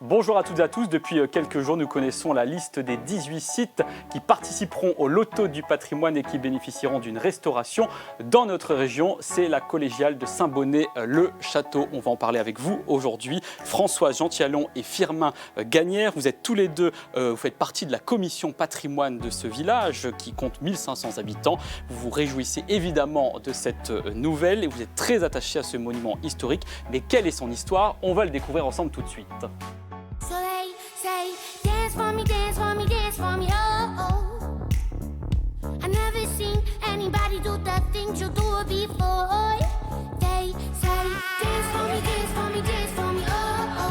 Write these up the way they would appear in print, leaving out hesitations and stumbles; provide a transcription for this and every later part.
Bonjour à toutes et à tous. Depuis quelques jours, nous connaissons la liste des 18 sites qui participeront au loto du patrimoine et qui bénéficieront d'une restauration dans notre région. C'est la collégiale de Saint-Bonnet-le-Château. On va en parler avec vous aujourd'hui. Françoise Gentialon et Firmin Gagnère, vous êtes tous les deux, vous faites partie de la commission patrimoine de ce village qui compte 1500 habitants. Vous vous réjouissez évidemment de cette nouvelle et vous êtes très attachés à ce monument historique. Mais quelle est son histoire? On va le découvrir ensemble tout de suite. So they say, dance for me, dance for me, dance for me, oh, oh. I never seen anybody do the things you do before. They say, dance for me, dance for me, dance for me, oh, oh.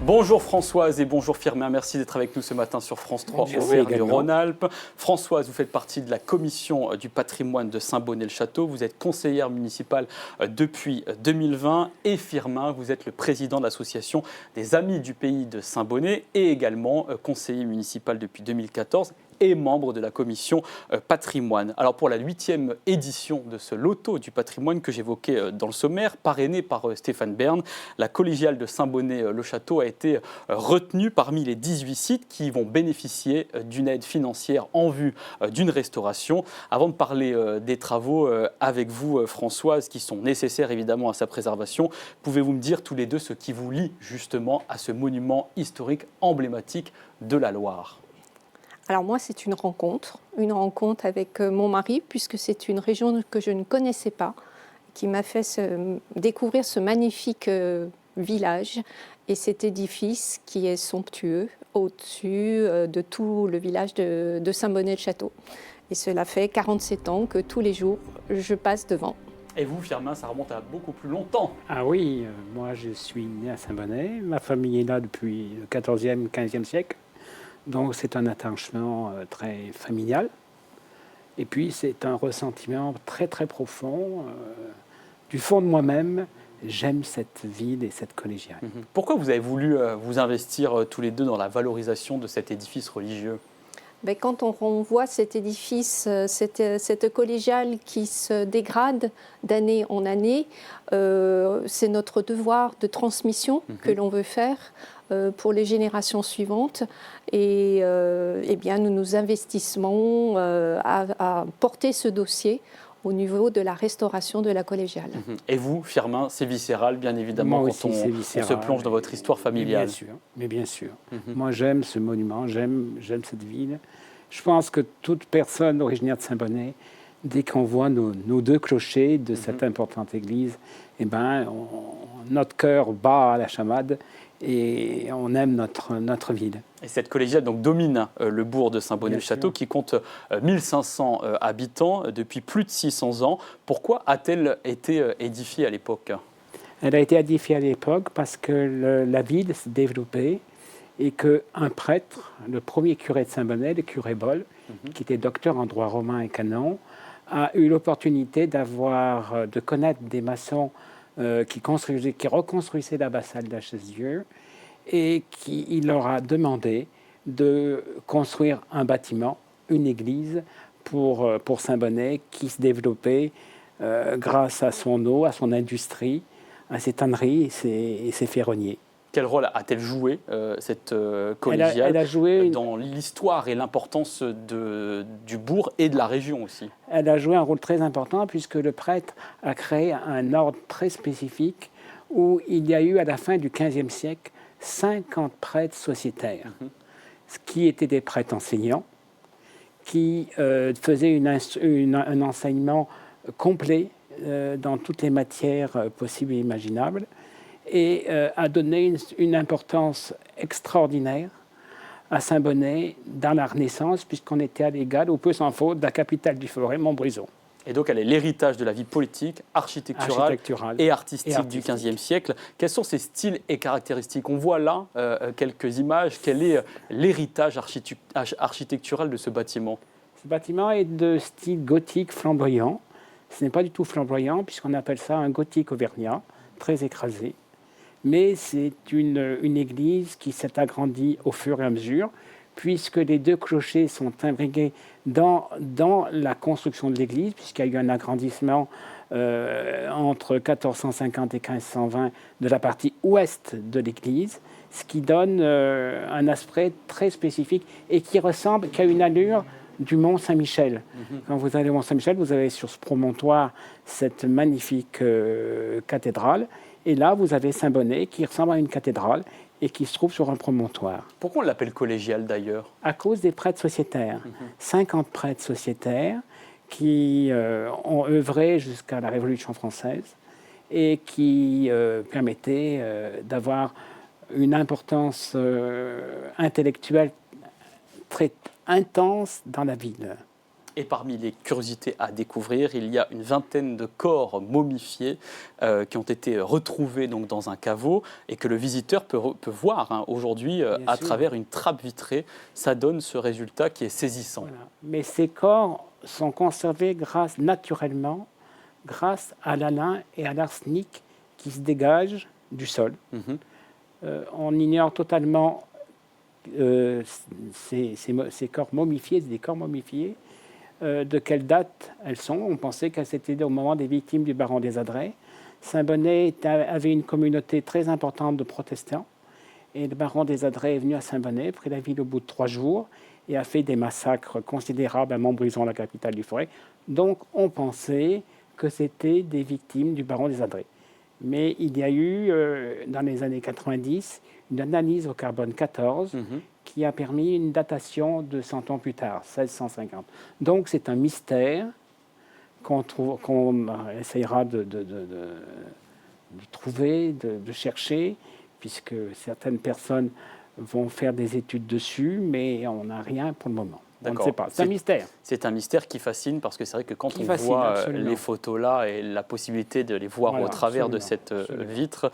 Bonjour Françoise et bonjour Firmin, merci d'être avec nous ce matin sur France 3 Auvergne-Rhône-Alpes. Françoise, vous faites partie de la commission du patrimoine de Saint-Bonnet-le-Château, vous êtes conseillère municipale depuis 2020 et Firmin, vous êtes le président de l'association des Amis du Pays de Saint-Bonnet et également conseiller municipal depuis 2014 et membre de la commission patrimoine. Alors pour la 8e édition de ce loto du patrimoine que j'évoquais dans le sommaire, parrainé par Stéphane Bern, la collégiale de Saint-Bonnet-le-Château a été retenue parmi les 18 sites qui vont bénéficier d'une aide financière en vue d'une restauration. Avant de parler des travaux avec vous, Françoise, qui sont nécessaires évidemment à sa préservation, pouvez-vous me dire tous les deux ce qui vous lie justement à ce monument historique emblématique de la Loire ? Alors moi, c'est une rencontre avec mon mari, puisque c'est une région que je ne connaissais pas, qui m'a fait découvrir ce magnifique village et cet édifice qui est somptueux au-dessus de tout le village de Saint-Bonnet-le-Château. Et cela fait 47 ans que tous les jours, je passe devant. Et vous, Firmin, ça remonte à beaucoup plus longtemps. Ah oui, moi je suis né à Saint-Bonnet, ma famille est là depuis le 14e, 15e siècle. Donc c'est un attachement très familial. Et puis c'est un ressentiment très très profond. Du fond de moi-même, j'aime cette ville et cette collégiale. Pourquoi vous avez voulu vous investir tous les deux dans la valorisation de cet édifice religieux ? Ben, quand on voit cet édifice, cette collégiale qui se dégrade d'année en année, c'est notre devoir de transmission que l'on veut faire pour les générations suivantes. Et eh bien, nous nous investissons à porter ce dossier au niveau de la restauration de la collégiale. Et vous, Firmin, c'est viscéral, bien évidemment, Moi quand aussi, on se plonge dans votre histoire familiale. Mais bien sûr. Moi, j'aime ce monument, j'aime cette ville. Je pense que toute personne originaire de Saint-Bonnet, dès qu'on voit nos deux clochers de cette importante église, eh ben, notre cœur bat à la chamade et on aime notre ville. Et cette collégiale donc, domine le bourg de Saint-Bonnet-le-Château qui compte 1500 habitants depuis plus de 600 ans. Pourquoi a-t-elle été édifiée à l'époque ? Elle a été édifiée à l'époque parce que la ville s'est développée et qu'un prêtre, le premier curé de Saint-Bonnet, le curé Boll, qui était docteur en droit romain et canon, a eu l'opportunité de connaître des maçons qui reconstruisaient l'abbatiale d'Achesieu et il leur a demandé de construire un bâtiment, une église pour Saint-Bonnet qui se développait grâce à son eau, à son industrie, à ses tanneries et ses ferronniers. Quel rôle a-t-elle joué, cette collégiale, elle a joué dans l'histoire et l'importance du bourg et de la région aussi ? Elle a joué un rôle très important puisque le prêtre a créé un ordre très spécifique où il y a eu à la fin du XVe siècle 50 prêtres sociétaires, qui étaient des prêtres enseignants, qui faisaient un enseignement complet dans toutes les matières possibles et imaginables, et a donné une importance extraordinaire à Saint-Bonnet dans la Renaissance, puisqu'on était à l'égal, ou peu s'en faut, de la capitale du Forêt, Montbrison. Et donc elle est l'héritage de la vie politique, architecturale et architectique du XVe siècle. Quels sont ses styles et caractéristiques ? On voit là quelques images. Quel est l'héritage architectural de ce bâtiment ? Ce bâtiment est de style gothique flamboyant. Ce n'est pas du tout flamboyant, puisqu'on appelle ça un gothique auvergnat, très écrasé. Mais c'est une église qui s'est agrandie au fur et à mesure, puisque les 2 clochers sont imbriqués dans la construction de l'église, puisqu'il y a eu un agrandissement entre 1450 et 1520 de la partie ouest de l'église, ce qui donne un aspect très spécifique et qui a une allure du Mont Saint-Michel. Quand vous allez au Mont Saint-Michel, vous avez sur ce promontoire cette magnifique cathédrale, et là vous avez Saint-Bonnet qui ressemble à une cathédrale et qui se trouve sur un promontoire. Pourquoi on l'appelle collégial d'ailleurs? À cause des prêtres sociétaires. 50 prêtres sociétaires qui ont œuvré jusqu'à la Révolution française et qui permettaient d'avoir une importance intellectuelle très intense dans la ville. Et parmi les curiosités à découvrir, il y a une vingtaine de corps momifiés qui ont été retrouvés donc, dans un caveau et que le visiteur peut voir aujourd'hui à travers une trappe vitrée. Ça donne ce résultat qui est saisissant. Voilà. Mais ces corps sont conservés naturellement grâce à l'alun et à l'arsenic qui se dégagent du sol. On ignore totalement ces corps momifiés, des corps momifiés, de quelle date elles sont. On pensait qu'elles étaient au moment des victimes du baron des Adrets. Saint-Bonnet avait une communauté très importante de protestants et le baron des Adrets est venu à Saint-Bonnet, pris la ville au bout de 3 jours et a fait des massacres considérables à Montbrison, la capitale du Forez. Donc on pensait que c'était des victimes du baron des Adrets. Mais il y a eu, dans les années 90, une analyse au carbone 14 qui a permis une datation de 100 ans plus tard, 1650. Donc c'est un mystère qu'on essayera de trouver, de chercher, puisque certaines personnes vont faire des études dessus, mais on n'a rien pour le moment. On ne sait pas. C'est un mystère. C'est un mystère qui fascine parce que c'est vrai que quand on voit les photos là et la possibilité de les voir au travers de cette vitre,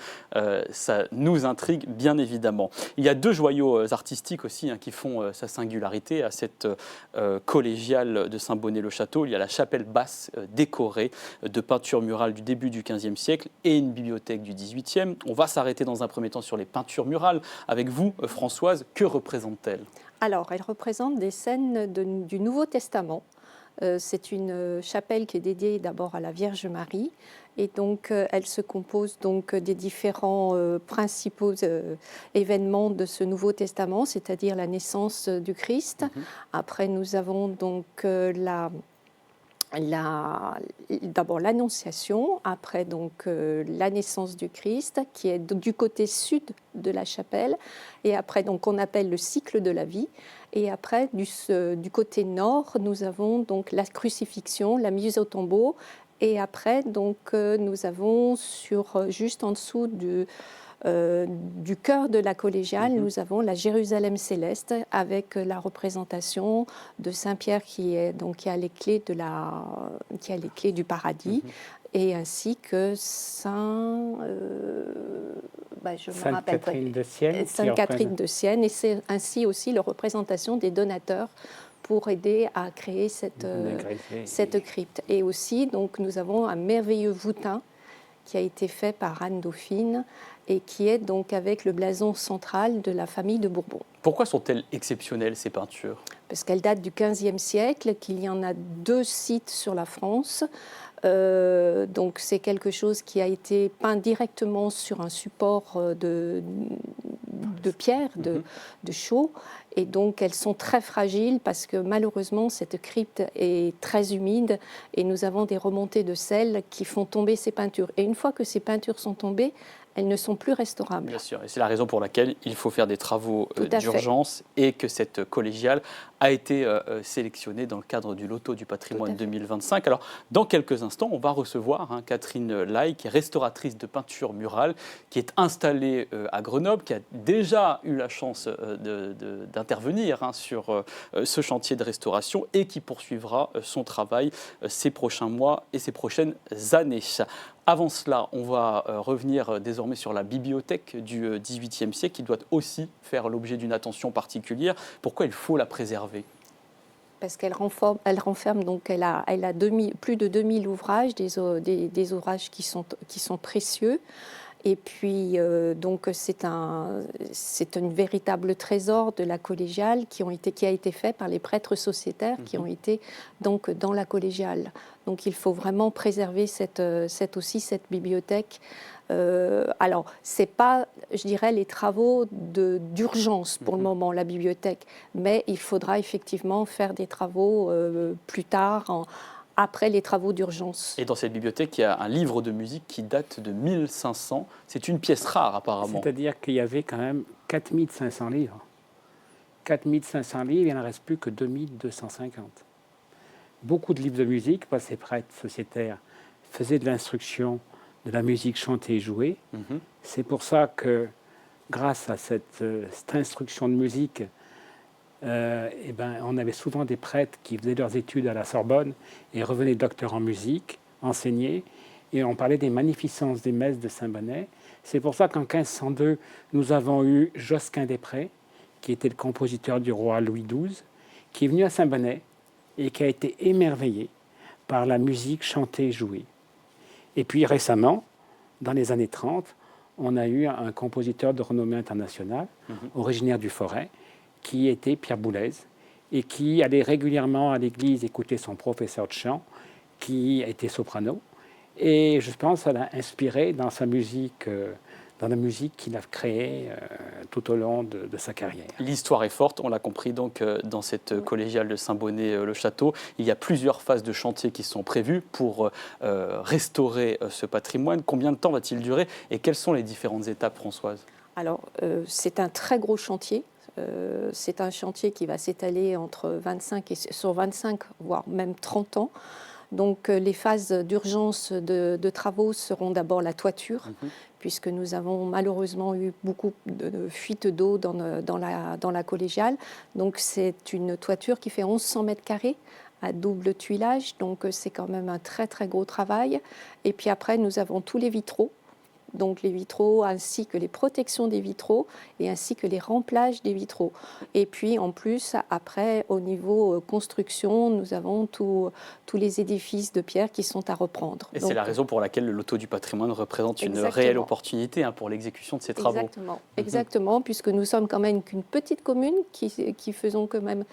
ça nous intrigue bien évidemment. Il y a 2 joyaux artistiques aussi qui font sa singularité à cette collégiale de Saint-Bonnet-le-Château. Il y a la chapelle basse décorée de peintures murales du début du XVe siècle et une bibliothèque du XVIIIe. On va s'arrêter dans un premier temps sur les peintures murales. Avec vous, Françoise, que représentent-elles ? Alors, elle représente des scènes du Nouveau Testament. C'est une chapelle qui est dédiée d'abord à la Vierge Marie. Et donc, elle se compose donc des différents principaux événements de ce Nouveau Testament, c'est-à-dire la naissance du Christ. Après, nous avons donc d'abord l'Annonciation, après donc la naissance du Christ, qui est du côté sud de la chapelle, et après donc on appelle le cycle de la vie, et après du côté nord, nous avons donc la crucifixion, la mise au tombeau, et après donc nous avons juste en dessous du cœur de la collégiale, nous avons la Jérusalem céleste avec la représentation de Saint-Pierre qui a les clés du paradis, et ainsi que Sainte Catherine de Sienne. Sainte Catherine de Sienne, et c'est ainsi aussi la représentation des donateurs pour aider à créer cette crypte. Et aussi, donc, nous avons un merveilleux voûtin qui a été fait par Anne Dauphine et qui est donc avec le blason central de la famille de Bourbon. Pourquoi sont-elles exceptionnelles, ces peintures ? Parce qu'elles datent du XVe siècle, qu'il y en a 2 sites sur la France. Donc c'est quelque chose qui a été peint directement sur un support de pierre, de chaux. Et donc elles sont très fragiles parce que malheureusement cette crypte est très humide et nous avons des remontées de sel qui font tomber ces peintures. Et une fois que ces peintures sont tombées, elles ne sont plus restaurables. Bien sûr, et c'est la raison pour laquelle il faut faire des travaux d'urgence et que cette collégiale a été sélectionnée dans le cadre du Loto du patrimoine 2025. Alors, dans quelques instants, on va recevoir Catherine Lai, qui est restauratrice de peinture murale, qui est installée à Grenoble, qui a déjà eu la chance d'intervenir sur ce chantier de restauration et qui poursuivra son travail ces prochains mois et ces prochaines années. Avant cela, on va revenir désormais sur la bibliothèque du XVIIIe siècle qui doit aussi faire l'objet d'une attention particulière. Pourquoi il faut la préserver ? Parce qu'elle renferme donc, elle a plus de 2000 ouvrages, des ouvrages qui sont précieux. Et puis, donc, c'est un véritable trésor de la collégiale qui a été fait par les prêtres sociétaires qui ont été donc dans la collégiale. Donc, il faut vraiment préserver cette bibliothèque. Alors, c'est pas, je dirais, les travaux d'urgence pour le moment, la bibliothèque, mais il faudra effectivement faire des travaux plus tard, après les travaux d'urgence. Et dans cette bibliothèque, il y a un livre de musique qui date de 1500. C'est une pièce rare, apparemment. C'est-à-dire qu'il y avait quand même 4500 livres. 4500 livres, il n'en reste plus que 2250. Beaucoup de livres de musique, parce que ces prêtres sociétaires faisaient de l'instruction, de la musique chantée et jouée. C'est pour ça que, grâce à cette instruction de musique, on avait souvent des prêtres qui faisaient leurs études à la Sorbonne et revenaient docteurs en musique, enseignaient, et on parlait des magnificences des messes de Saint-Bonnet. C'est pour ça qu'en 1502, nous avons eu Josquin des Prés, qui était le compositeur du roi Louis XII, qui est venu à Saint-Bonnet et qui a été émerveillé par la musique chantée et jouée. Et puis récemment, dans les années 30, on a eu un compositeur de renommée internationale, originaire du Forêt, qui était Pierre Boulez, et qui allait régulièrement à l'église écouter son professeur de chant, qui était soprano. Et je pense qu'elle a inspiré dans sa musique, dans la musique qu'il a créée tout au long de sa carrière. L'histoire est forte, on l'a compris donc dans cette collégiale de Saint-Bonnet-le-Château. Il y a plusieurs phases de chantier qui sont prévues pour restaurer ce patrimoine. Combien de temps va-t-il durer et quelles sont les différentes étapes, Françoise? Alors, c'est un très gros chantier. C'est un chantier qui va s'étaler sur 25, voire même 30 ans. Donc, les phases d'urgence de travaux seront d'abord la toiture, puisque nous avons malheureusement eu beaucoup de fuites d'eau dans la collégiale. Donc, c'est une toiture qui fait 1100 mètres carrés à double tuilage. Donc, c'est quand même un très, très gros travail. Et puis après, nous avons tous les vitraux. Donc les vitraux ainsi que les protections des vitraux et ainsi que les remplages des vitraux. Et puis en plus, après, au niveau construction, nous avons tous les édifices de pierre qui sont à reprendre. Et c'est la raison pour laquelle le loto du patrimoine représente une réelle opportunité pour l'exécution de ces travaux. Exactement, puisque nous sommes quand même qu'une petite commune qui faisons quand même...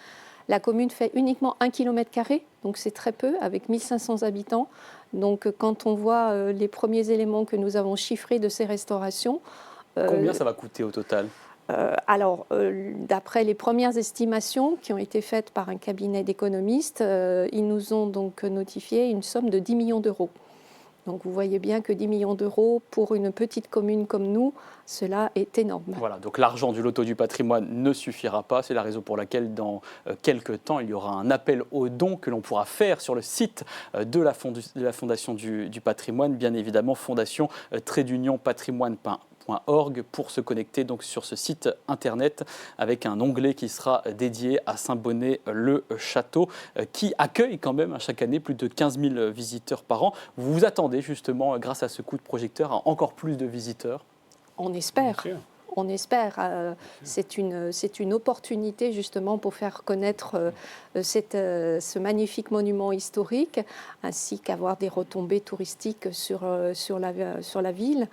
La commune fait uniquement 1 km², donc c'est très peu, avec 1500 habitants. Donc quand on voit les premiers éléments que nous avons chiffrés de ces restaurations... Combien ça va coûter au total ? Alors, d'après les premières estimations qui ont été faites par un cabinet d'économistes, ils nous ont donc notifié une somme de 10 millions d'euros. Donc vous voyez bien que 10 millions d'euros pour une petite commune comme nous, cela est énorme. Voilà, donc l'argent du loto du patrimoine ne suffira pas. C'est la raison pour laquelle dans quelques temps, il y aura un appel aux dons que l'on pourra faire sur le site de la Fondation du patrimoine, bien évidemment, fondation-patrimoine.org pour se connecter donc sur ce site internet avec un onglet qui sera dédié à Saint-Bonnet-le-Château qui accueille quand même chaque année plus de 15 000 visiteurs par an. Vous vous attendez justement, grâce à ce coup de projecteur, à encore plus de visiteurs? On espère. On espère. C'est une opportunité justement pour faire connaître ce magnifique monument historique, ainsi qu'avoir des retombées touristiques sur la ville.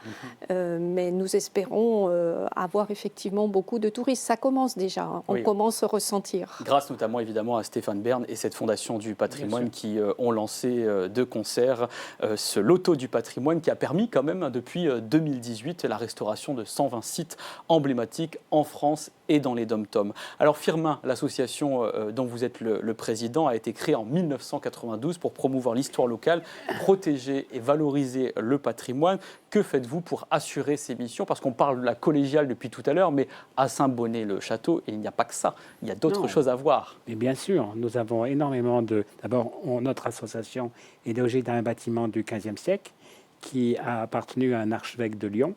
Mais nous espérons avoir effectivement beaucoup de touristes. Ça commence déjà, on commence à ressentir. Grâce notamment évidemment à Stéphane Bern et cette Fondation du patrimoine qui ont lancé de concert ce loto du patrimoine qui a permis quand même depuis 2018 la restauration de 120 sites emblématiques en France et dans les dom-toms. Alors Firmin, l'association dont vous êtes le président, a été créée en 1992 pour promouvoir l'histoire locale, protéger et valoriser le patrimoine. Que faites-vous pour assurer ces missions? Parce qu'on parle de la collégiale depuis tout à l'heure, mais à Saint-Bonnet-le-Château, il n'y a pas que ça, il y a d'autres choses à voir. Mais bien sûr, nous avons énormément de... D'abord, notre association est logée dans un bâtiment du XVe siècle qui a appartenu à un archevêque de Lyon.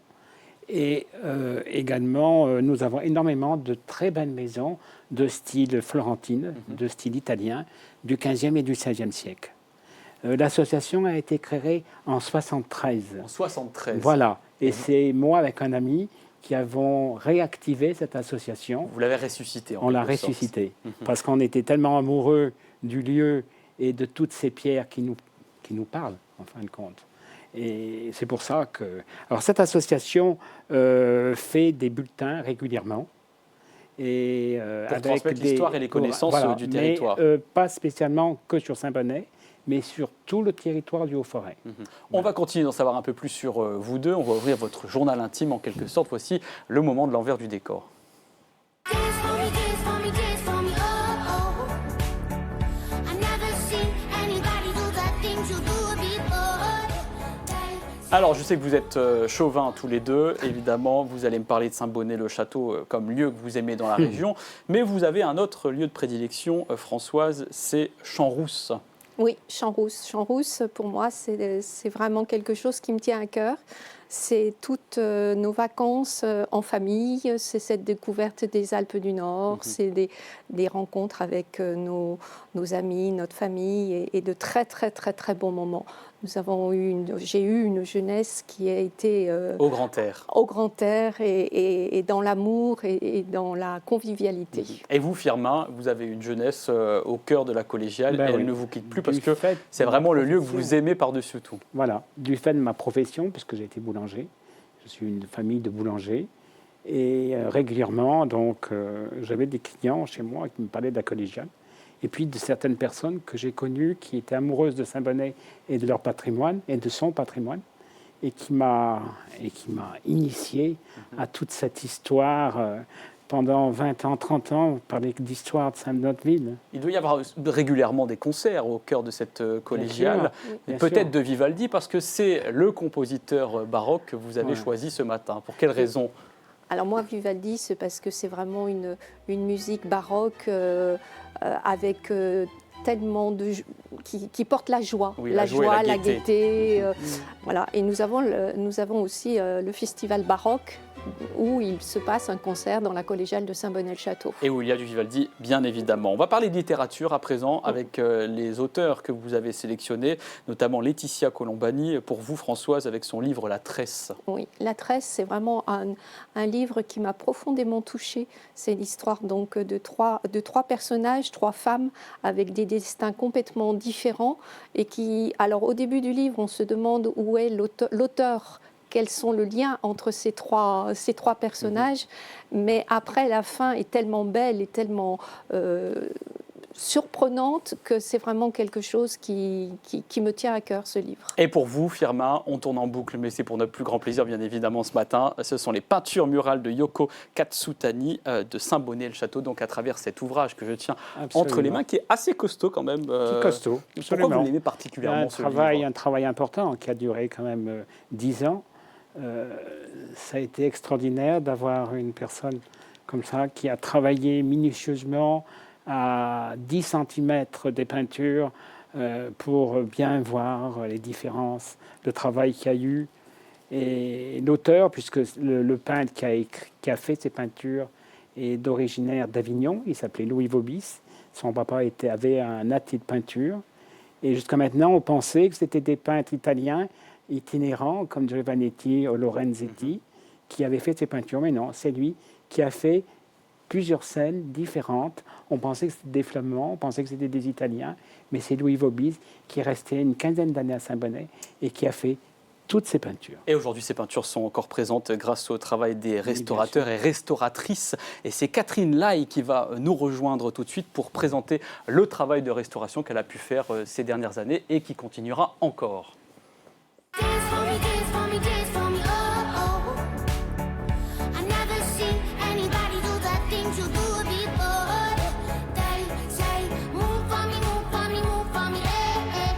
Et également, nous avons énormément de très belles maisons de style florentine, de style italien, du XVe et du XVIe siècle. L'association a été créée en 1973. En 1973. Voilà. Et c'est moi, avec un ami, qui avons réactivé cette association. Vous l'avez ressuscitée. On l'a ressuscitée. Parce qu'on était tellement amoureux du lieu et de toutes ces pierres qui nous parlent, en fin de compte. Et c'est pour ça que... Alors cette association fait des bulletins régulièrement. Et, pour transmettre l'histoire et les connaissances du territoire. Mais, pas spécialement que sur Saint-Bonnet, mais sur tout le territoire du Haut-Forêt. On va continuer d'en savoir un peu plus sur vous deux. On va ouvrir votre journal intime en quelque sorte. Voici le moment de l'envers du décor. Dance for me, dance for me, dance for me, oh, oh. I never seen anybody do the things you do before. Alors, je sais que vous êtes chauvins tous les deux. Évidemment, vous allez me parler de Saint-Bonnet-le-Château comme lieu que vous aimez dans la région. Mais vous avez un autre lieu de prédilection, Françoise, c'est Champs-Rousses. Oui, Champs-Rousses. Champs-Rousses, pour moi, c'est vraiment quelque chose qui me tient à cœur. C'est toutes nos vacances en famille, c'est cette découverte des Alpes du Nord, c'est des rencontres avec nos amis, notre famille et de très, très, très, très bons moments. J'ai eu une jeunesse qui a été au grand air. Au grand air et dans l'amour et dans la convivialité. Et vous, Firmin, vous avez une jeunesse au cœur de la collégiale et elle ne vous quitte plus parce que c'est vraiment le lieu que vous aimez par-dessus tout. Voilà, du fait de ma profession, puisque j'ai été boulanger, je suis une famille de boulangers et régulièrement, donc, j'avais des clients chez moi qui me parlaient de la collégiale. Et puis de certaines personnes que j'ai connues qui étaient amoureuses de Saint-Bonnet et de leur patrimoine et de son patrimoine et qui m'a initié à toute cette histoire. Pendant 20 ans, 30 ans, vous parlez d'histoire de notre ville. Il doit y avoir régulièrement des concerts au cœur de cette collégiale, peut-être de Vivaldi, parce que c'est le compositeur baroque que vous avez choisi ce matin. Pour quelle raison ? Alors moi, Vivaldi, c'est parce que c'est vraiment une musique baroque avec tellement de qui porte la joie, la joie, la gaieté. Voilà. Et nous avons aussi le festival baroque où il se passe un concert dans la collégiale de Saint-Bonnet-le-Château. Et où il y a du Vivaldi, bien évidemment. On va parler de littérature à présent avec les auteurs que vous avez sélectionnés, notamment Laetitia Colombani, pour vous Françoise, avec son livre La Tresse. Oui, La Tresse, c'est vraiment un livre qui m'a profondément touchée. C'est l'histoire donc de trois personnages, 3 femmes, avec des destins complètement différents et qui, alors au début du livre, on se demande où est l'auteur, quels sont les liens entre ces trois personnages, mais après la fin est tellement belle et tellement surprenante que c'est vraiment quelque chose qui me tient à cœur, ce livre. Et pour vous, Firmin, on tourne en boucle, mais c'est pour notre plus grand plaisir, bien évidemment, ce matin. Ce sont les peintures murales de Yoko Katsutani de Saint-Bonnet-le-Château, donc à travers cet ouvrage que je tiens entre les mains, qui est assez costaud quand même. Costaud, absolument. Pourquoi vous l'aimez particulièrement, ce livre ? Un travail important qui a duré quand même 10 ans. Ça a été extraordinaire d'avoir une personne comme ça qui a travaillé minutieusement à 10 cm des peintures pour bien voir les différences de travail qu'il y a eu. Et l'auteur, puisque le peintre qui a fait ces peintures est originaire d'Avignon, il s'appelait Louis Vobis. Son papa avait un atelier de peinture. Et jusqu'à maintenant, on pensait que c'était des peintres italiens itinérants comme Giovannetti ou Lorenzetti qui avaient fait ces peintures. Mais non, c'est lui qui a fait plusieurs scènes différentes. On pensait que c'était des Flamands, on pensait que c'était des Italiens, mais c'est Louis Vobis qui est resté une quinzaine d'années à Saint-Bonnet et qui a fait toutes ces peintures. Et aujourd'hui, ces peintures sont encore présentes grâce au travail des restaurateurs et restauratrices. Et c'est Catherine Lai qui va nous rejoindre tout de suite pour présenter le travail de restauration qu'elle a pu faire ces dernières années et qui continuera encore. Dance for me, dance for me, dance for me, oh, oh. I never seen anybody do the things you do before. They say, move for me, move for me, move for me, hey, hey.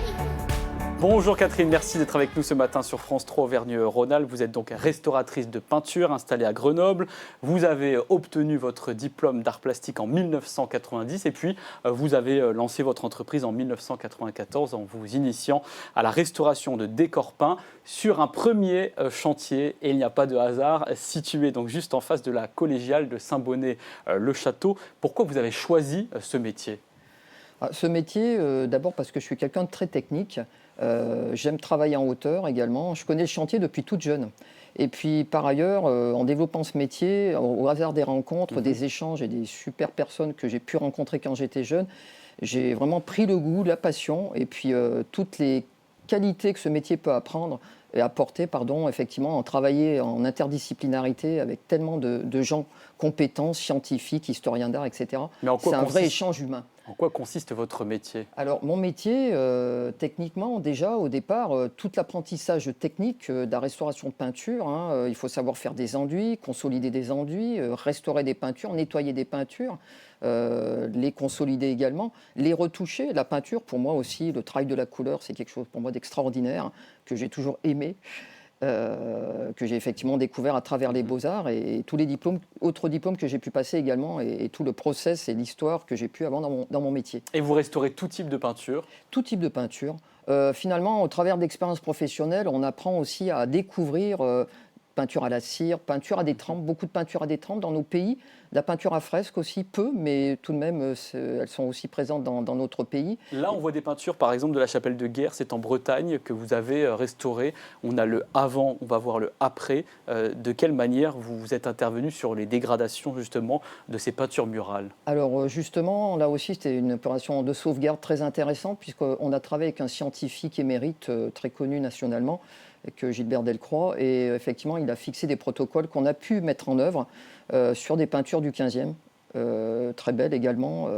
Bonjour Catherine, merci d'être avec nous ce matin sur France 3 Auvergne-Rhône-Alpes. Vous êtes donc restauratrice de peinture installée à Grenoble. Vous avez obtenu votre diplôme d'art plastique en 1990 et puis vous avez lancé votre entreprise en 1994 en vous initiant à la restauration de décors peints sur un premier chantier, et il n'y a pas de hasard, situé donc juste en face de la collégiale de Saint-Bonnet-le-Château. Pourquoi vous avez choisi ce métier ? Ce métier, d'abord parce que je suis quelqu'un de très technique. J'aime travailler en hauteur également. Je connais le chantier depuis toute jeune. Et puis par ailleurs, en développant ce métier, au hasard des rencontres, des échanges et des super personnes que j'ai pu rencontrer quand j'étais jeune, j'ai vraiment pris le goût, la passion et puis toutes les qualités que ce métier peut apprendre et apporter, effectivement, en travailler en interdisciplinarité avec tellement de gens compétents, scientifiques, historiens d'art, etc. Mais en quoi C'est un vrai consiste- échange humain. En quoi consiste votre métier? Alors, mon métier, techniquement, déjà, au départ, tout l'apprentissage technique de la restauration de peinture, il faut savoir faire des enduits, consolider des enduits, restaurer des peintures, nettoyer des peintures, les consolider également, les retoucher. La peinture, pour moi aussi, le travail de la couleur, c'est quelque chose pour moi d'extraordinaire, que j'ai toujours aimé. Que j'ai effectivement découvert à travers les Beaux-Arts et tous les diplômes, autres diplômes que j'ai pu passer également et tout le process et l'histoire que j'ai pu avoir dans mon métier. Et vous restaurez tout type de peinture? Tout type de peinture. Finalement, au travers d'expériences professionnelles, on apprend aussi à découvrir peinture à la cire, peinture à détrempe, beaucoup de peinture à détrempe dans nos pays. La peinture à fresque aussi, peu, mais tout de même, elles sont aussi présentes dans notre pays. Là, on voit des peintures, par exemple, de la chapelle de guerre, c'est en Bretagne, que vous avez restauré. On a le avant, on va voir le après. De quelle manière vous êtes intervenu sur les dégradations, justement, de ces peintures murales? Alors, justement, là aussi, c'était une opération de sauvegarde très intéressante, puisqu'on a travaillé avec un scientifique émérite très connu nationalement, avec Gilbert Delcroix, et effectivement, il a fixé des protocoles qu'on a pu mettre en œuvre sur des peintures du 15e, très belle également,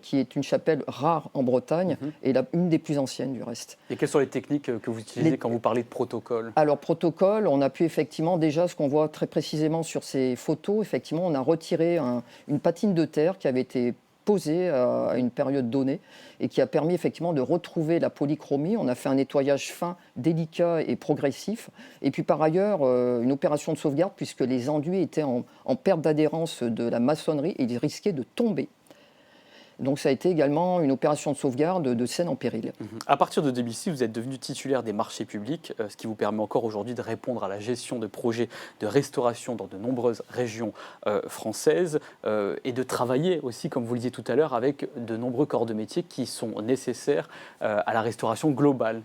qui est une chapelle rare en Bretagne et une des plus anciennes du reste. Et quelles sont les techniques que vous utilisez quand vous parlez de protocole? Alors, protocole, on a pu effectivement, déjà, ce qu'on voit très précisément sur ces photos, effectivement, on a retiré une patine de terre qui avait été posée à une période donnée et qui a permis effectivement de retrouver la polychromie. On a fait un nettoyage fin, délicat et progressif. Et puis par ailleurs, une opération de sauvegarde puisque les enduits étaient en perte d'adhérence de la maçonnerie et ils risquaient de tomber. Donc ça a été également une opération de sauvegarde de scènes en péril. À partir de 2006, vous êtes devenu titulaire des marchés publics, ce qui vous permet encore aujourd'hui de répondre à la gestion de projets de restauration dans de nombreuses régions françaises et de travailler aussi, comme vous le disiez tout à l'heure, avec de nombreux corps de métier qui sont nécessaires à la restauration globale.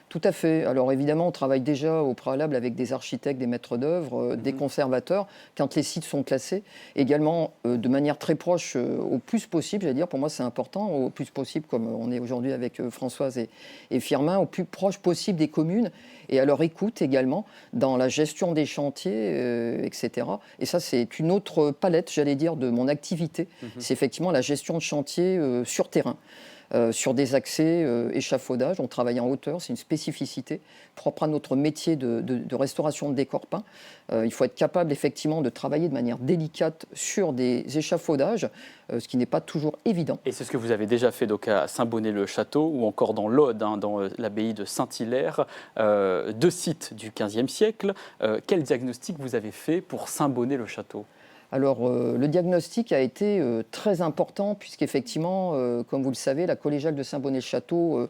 Tout à fait. Alors évidemment, on travaille déjà au préalable avec des architectes, des maîtres d'œuvre, des conservateurs, quand les sites sont classés. Également, de manière très proche, au plus possible, j'allais dire, pour moi c'est important, au plus possible, comme on est aujourd'hui avec Françoise et Firmin, au plus proche possible des communes et à leur écoute également dans la gestion des chantiers, etc. Et ça, c'est une autre palette, j'allais dire, de mon activité. C'est effectivement la gestion de chantier sur terrain. Sur des accès échafaudage, on travaille en hauteur, c'est une spécificité propre à notre métier de restauration de décor peint. Il faut être capable effectivement de travailler de manière délicate sur des échafaudages, ce qui n'est pas toujours évident. Et c'est ce que vous avez déjà fait donc, à Saint-Bonnet-le-Château ou encore dans l'Aude, dans l'abbaye de Saint-Hilaire, deux sites du XVe siècle. Quel diagnostic vous avez fait pour Saint-Bonnet-le-Château ? Alors, le diagnostic a été très important puisqu'effectivement, comme vous le savez, la collégiale de Saint-Bonnet-le-Château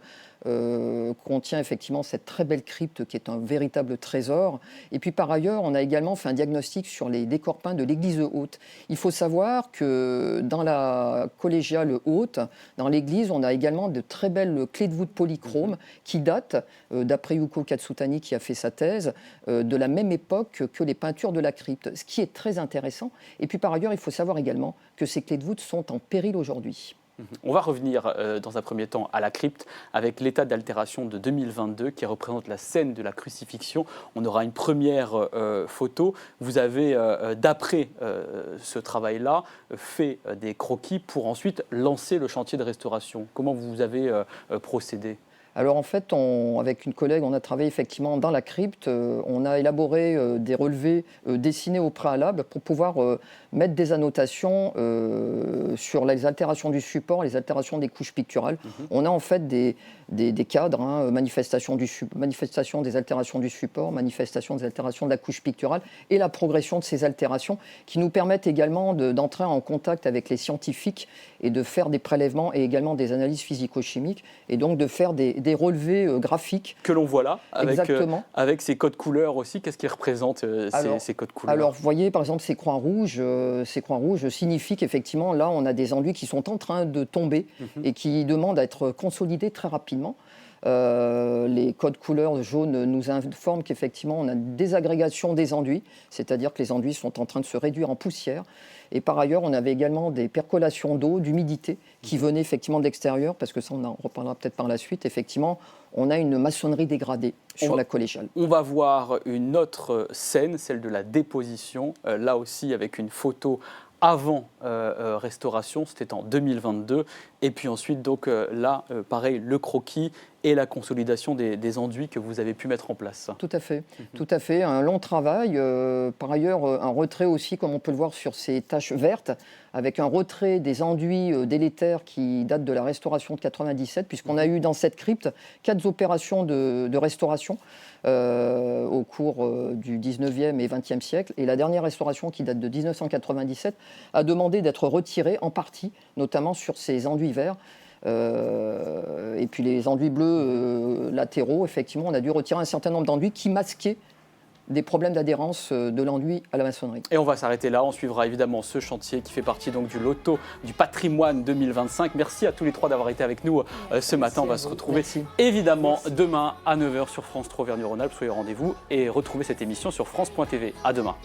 contient effectivement cette très belle crypte qui est un véritable trésor. Et puis par ailleurs, on a également fait un diagnostic sur les décors peints de l'église haute. Il faut savoir que dans la collégiale haute, dans l'église, on a également de très belles clés de voûte polychromes qui datent, d'après Yuko Katsutani qui a fait sa thèse, de la même époque que les peintures de la crypte, ce qui est très intéressant. Et puis par ailleurs, il faut savoir également que ces clés de voûte sont en péril aujourd'hui. On va revenir dans un premier temps à la crypte avec l'état d'altération de 2022 qui représente la scène de la crucifixion. On aura une première photo. Vous avez, d'après ce travail-là, fait des croquis pour ensuite lancer le chantier de restauration. Comment vous avez procédé ? Alors en fait, avec une collègue, on a travaillé effectivement dans la crypte. On a élaboré des relevés dessinés au préalable pour pouvoir mettre des annotations sur les altérations du support, les altérations des couches picturales. On a en fait des cadres, manifestation des altérations du support, manifestation des altérations de la couche picturale et la progression de ces altérations qui nous permettent également d'entrer en contact avec les scientifiques et de faire des prélèvements et également des analyses physico-chimiques et donc de faire des relevés graphiques. Que l'on voit là, avec ces codes couleurs aussi. Qu'est-ce qu'ils représentent, ces codes couleurs ? Alors, vous voyez, par exemple, ces croix rouges signifient qu'effectivement, là, on a des enduits qui sont en train de tomber et qui demandent à être consolidés très rapidement. Les codes couleurs jaunes nous informent qu'effectivement on a une désagrégation des enduits, c'est-à-dire que les enduits sont en train de se réduire en poussière. Et par ailleurs, on avait également des percolations d'eau, d'humidité qui venaient effectivement de l'extérieur, parce que ça on en reparlera peut-être par la suite. Effectivement, on a une maçonnerie dégradée sur la collégiale. On va voir une autre scène, celle de la déposition, là aussi avec une photo avant restauration, c'était en 2022. Et puis ensuite, donc là, pareil, le croquis et la consolidation des enduits que vous avez pu mettre en place. Tout à fait, tout à fait. Un long travail. Par ailleurs, un retrait aussi, comme on peut le voir sur ces taches vertes, avec un retrait des enduits délétères qui datent de la restauration de 97, puisqu'on a eu dans cette crypte 4 opérations de restauration au cours du 19e et 20e siècle. Et la dernière restauration, qui date de 1997, a demandé d'être retirée en partie, notamment sur ces enduits verts. Et puis les enduits bleus latéraux, effectivement, on a dû retirer un certain nombre d'enduits qui masquaient des problèmes d'adhérence de l'enduit à la maçonnerie. Et on va s'arrêter là, on suivra évidemment ce chantier qui fait partie donc du loto du patrimoine 2025. Merci à tous les trois d'avoir été avec nous ce matin. On va se retrouver évidemment demain à 9h sur France 3 Auvergne-Rhône-Alpes. Soyez au rendez-vous et retrouvez cette émission sur France.tv. À demain.